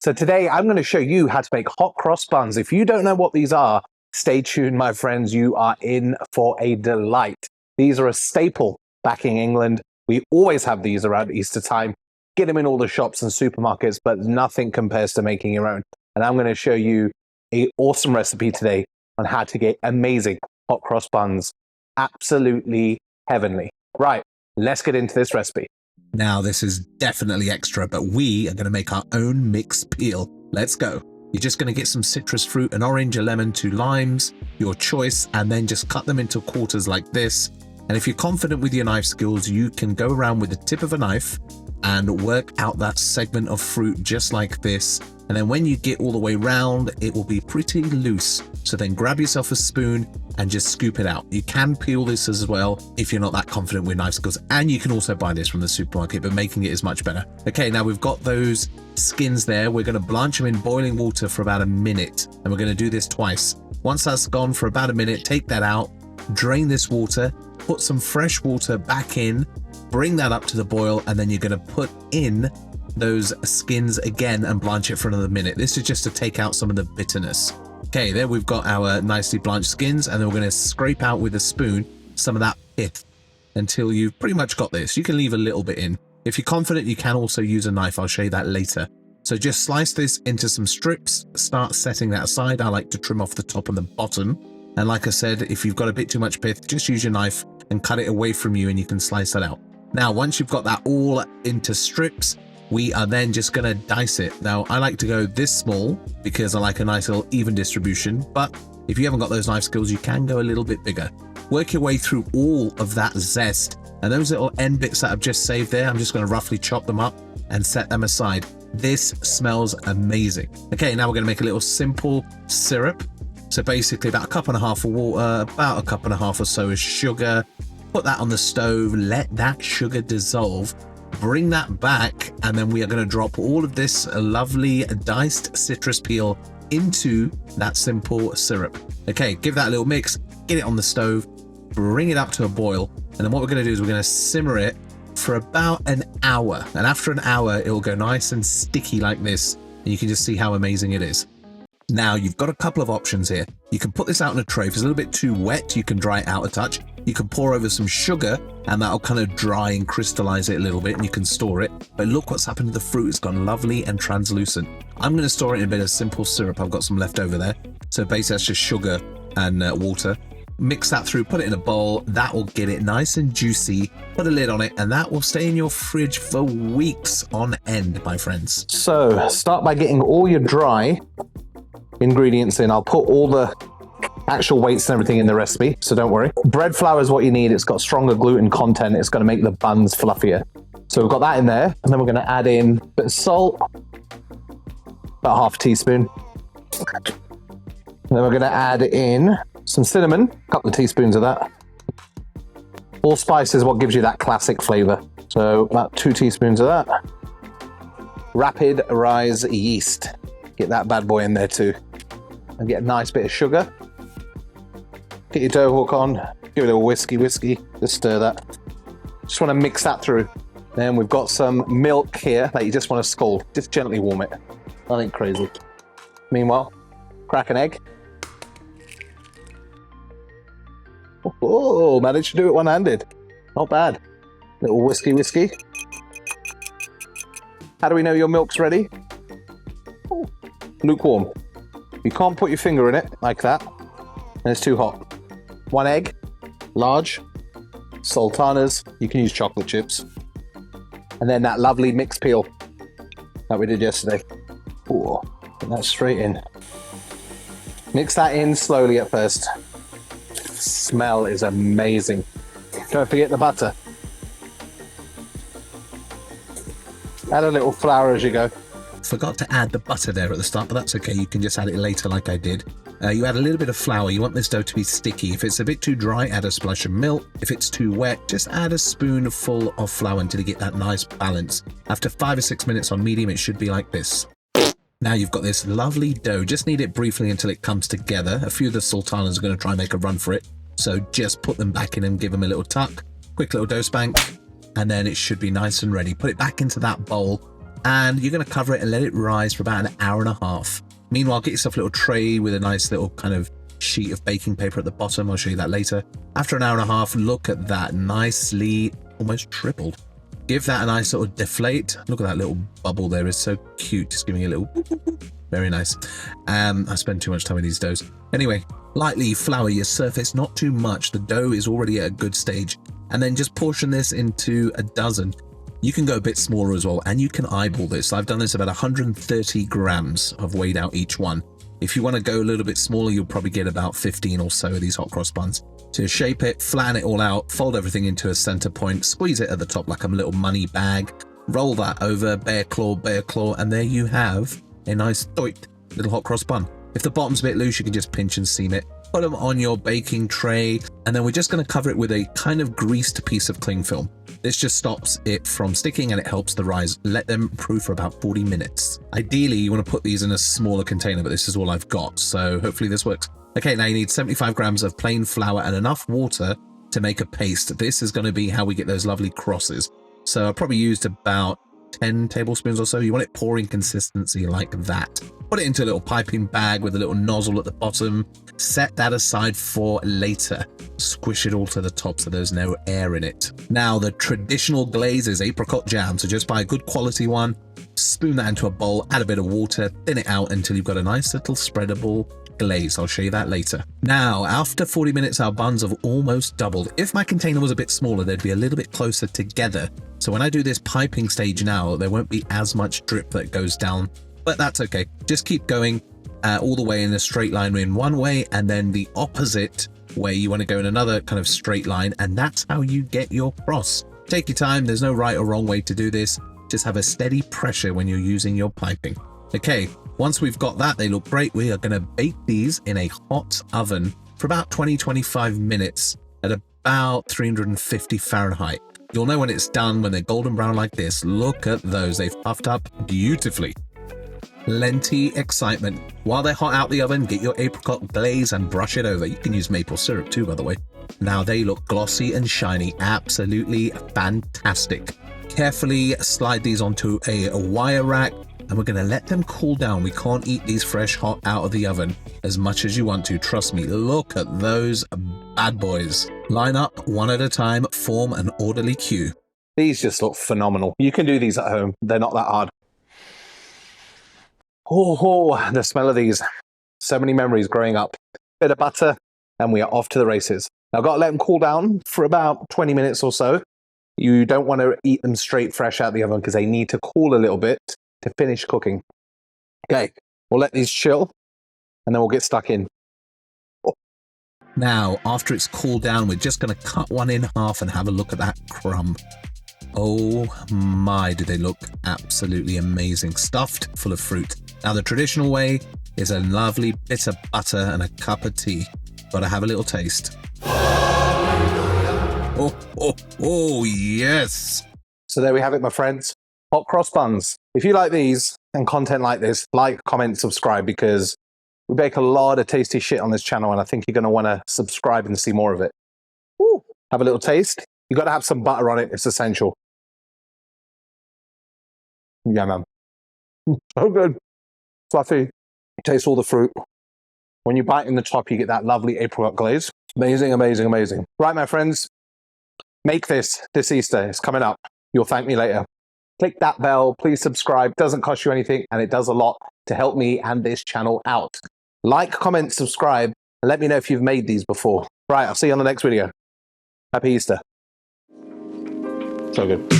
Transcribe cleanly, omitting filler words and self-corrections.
So today I'm going to show you how to make hot cross buns. If you don't know what these are, stay tuned, my friends. You are in for a delight. These are a staple back in England. We always have these around Easter time. Get them in all the shops and supermarkets, but nothing compares to making your own. And I'm going to show you an awesome recipe today on how to get amazing hot cross buns. Absolutely heavenly. Right, let's get into this recipe. Now, this is definitely extra, but we are going to make our own mixed peel. Let's go. You're just going to get some citrus fruit, an orange, a lemon, 2 limes, your choice, and then just cut them into quarters like this. And if you're confident with your knife skills, you can go around with the tip of a knife and work out that segment of fruit just like this. And then when you get all the way round, it will be pretty loose. So then grab yourself a spoon and just scoop it out. You can peel this as well if you're not that confident with knife skills. And you can also buy this from the supermarket, but making it is much better. Okay, now we've got those skins there. We're going to blanch them in boiling water for about a minute. And we're going to do this twice. Once that's gone for about a minute, take that out, drain this water, put some fresh water back in, bring that up to the boil, and then you're going to put in those skins again and blanch it for another minute. This is just to take out some of the bitterness. Okay, there we've got our nicely blanched skins, and then we're going to scrape out with a spoon some of that pith until you've pretty much got this. You can leave a little bit in. If you're confident, you can also use a knife. I'll show you that later. So just slice this into some strips, start setting that aside. I like to trim off the top and the bottom. And like I said, if you've got a bit too much pith, just use your knife and cut it away from you and you can slice that out. Now, once you've got that all into strips, we are then just going to dice it. Now, I like to go this small because I like a nice little even distribution, but if you haven't got those knife skills, you can go a little bit bigger. Work your way through all of that zest, and those little end bits that I've just saved there, I'm just going to roughly chop them up and set them aside. This smells amazing. Okay, now we're going to make a little simple syrup. So basically about 1.5 cups of water, about 1.5 cups or so of sugar. Put that on the stove, let that sugar dissolve, bring that back, and then we are going to drop all of this lovely diced citrus peel into that simple syrup. Okay, give that a little mix, get it on the stove, bring it up to a boil, and then what we're going to do is we're going to simmer it for about an hour. And after an hour, it will go nice and sticky like this, and you can just see how amazing it is. Now, you've got a couple of options here. You can put this out in a tray. If it's a little bit too wet, you can dry it out a touch. You can pour over some sugar and that'll kind of dry and crystallize it a little bit and you can store it. But look what's happened to the fruit. It's gone lovely and translucent. I'm going to store it in a bit of simple syrup. I've got some left over there. So basically that's just sugar and water. Mix that through, put it in a bowl. That will get it nice and juicy. Put a lid on it and that will stay in your fridge for weeks on end, my friends. So start by getting all your dry ingredients in. I'll put all the actual weights and everything in the recipe, so don't worry. Bread flour is what you need. It's got stronger gluten content. It's going to make the buns fluffier. So we've got that in there, and then we're going to add in a bit of salt, about 1/2 teaspoon. And then we're going to add in some cinnamon, a couple of teaspoons of that. Allspice is what gives you that classic flavor. So about 2 teaspoons of that. Rapid rise yeast. Get that bad boy in there too. And get a nice bit of sugar. Get your dough hook on, give it a whiskey, just stir that. Just want to mix that through. Then we've got some milk here that you just want to scald. Just gently warm it. Nothing crazy. Meanwhile, crack an egg. Oh, managed to do it one-handed. Not bad. Little whiskey. How do we know your milk's ready? Oh, lukewarm. You can't put your finger in it like that, and it's too hot. 1 egg, large, sultanas, you can use chocolate chips, and then that lovely mixed peel that we did yesterday. Ooh, put that straight in. Mix that in slowly at first. Smell is amazing. Don't forget the butter. Add a little flour as you go. Forgot to add the butter there at the start, but that's okay. You can just add it later like I did. You add a little bit of flour. You want this dough to be sticky. If it's a bit too dry, add a splash of milk. If it's too wet, just add a spoonful of flour until you get that nice balance. After 5 or 6 minutes on medium, it should be like this. Now you've got this lovely dough. Just knead it briefly until it comes together. A few of the sultanas are going to try and make a run for it. So just put them back in and give them a little tuck. Quick little dough spank. And then it should be nice and ready. Put it back into that bowl. and you're going to cover it and let it rise for about an hour and a half. Meanwhile, get yourself a little tray with a nice little kind of sheet of baking paper at the bottom. I'll show you that later. After an hour and a half, look at that, nicely almost tripled. Give that a nice little deflate. Look at that little bubble there, it's so cute, just giving it a little boop, boop, boop. Very nice. I spend too much time with these doughs. Anyway, lightly flour your surface, not too much. The dough is already at a good stage. And then just portion this into a dozen. You can go a bit smaller as well, and you can eyeball this. I've done this about 130 grams. I've weighed out each one. If you want to go a little bit smaller, you'll probably get about 15 or so of these hot cross buns. So shape it, flatten it all out, fold everything into a center point, squeeze it at the top like a little money bag, roll that over, bear claw, and there you have a nice doit little hot cross bun. If the bottom's a bit loose, you can just pinch and seam it. Put them on your baking tray, and then we're just going to cover it with a kind of greased piece of cling film. This just stops it from sticking and it helps the rise. Let them proof for about 40 minutes. Ideally, you want to put these in a smaller container, but this is all I've got, so hopefully this works. Okay, now you need 75 grams of plain flour and enough water to make a paste. This is going to be how we get those lovely crosses. So I probably used about 10 tablespoons or so. You want it pouring consistency like that. Put it into a little piping bag with a little nozzle at the bottom. Set that aside for later. Squish it all to the top so there's no air in it. Now, the traditional glaze is apricot jam, so just buy a good quality one, spoon that into a bowl, add a bit of water, thin it out until you've got a nice little spreadable glaze. I'll show you that later. Now, after 40 minutes, our buns have almost doubled. If my container was a bit smaller, they'd be a little bit closer together. So when I do this piping stage now, there won't be as much drip that goes down, but that's okay. Just keep going all the way in a straight line in one way, and then the opposite way you want to go in another kind of straight line, and that's how you get your cross. Take your time. There's no right or wrong way to do this. Just have a steady pressure when you're using your piping. Okay, once we've got that, they look great. We are going to bake these in a hot oven for about 20-25 minutes at about 350 Fahrenheit. You'll know when it's done when they're golden brown like this. Look at those. They've puffed up beautifully. Plenty excitement. While they're hot out the oven, get your apricot glaze and brush it over. You can use maple syrup too, by the way. Now they look glossy and shiny. Absolutely fantastic. Carefully slide these onto a wire rack, and we're going to let them cool down. We can't eat these fresh hot out of the oven as much as you want to. Trust me. Look at those bad boys. Line up one at a time, form an orderly queue. These just look phenomenal. You can do these at home. They're not that hard. Oh, the smell of these. So many memories growing up. Bit of butter, and we are off to the races. Now I've got to let them cool down for about 20 minutes or so. You don't want to eat them straight fresh out the oven because they need to cool a little bit to finish cooking. Okay, we'll let these chill, and then we'll get stuck in. Oh. Now, after it's cooled down, we're just going to cut one in half and have a look at that crumb. Oh my, do they look absolutely amazing. Stuffed full of fruit. Now, the traditional way is a lovely bit of butter and a cup of tea. Gotta have a little taste. Oh, yes. So there we have it, my friends. Hot cross buns. If you like these and content like this, like, comment, subscribe, because we bake a lot of tasty shit on this channel, and I think you're going to want to subscribe and see more of it. Woo. Have a little taste. You've got to have some butter on it. It's essential. Yeah, man. So good. Fluffy. Taste all the fruit. When you bite in the top, you get that lovely apricot glaze. Amazing, amazing, amazing. Right, my friends. Make this Easter. It's coming up. You'll thank me later. Click that bell. Please subscribe. Doesn't cost you anything, and it does a lot to help me and this channel out. Like, comment, subscribe, and let me know if you've made these before. Right, I'll see you on the next video. Happy Easter. So good.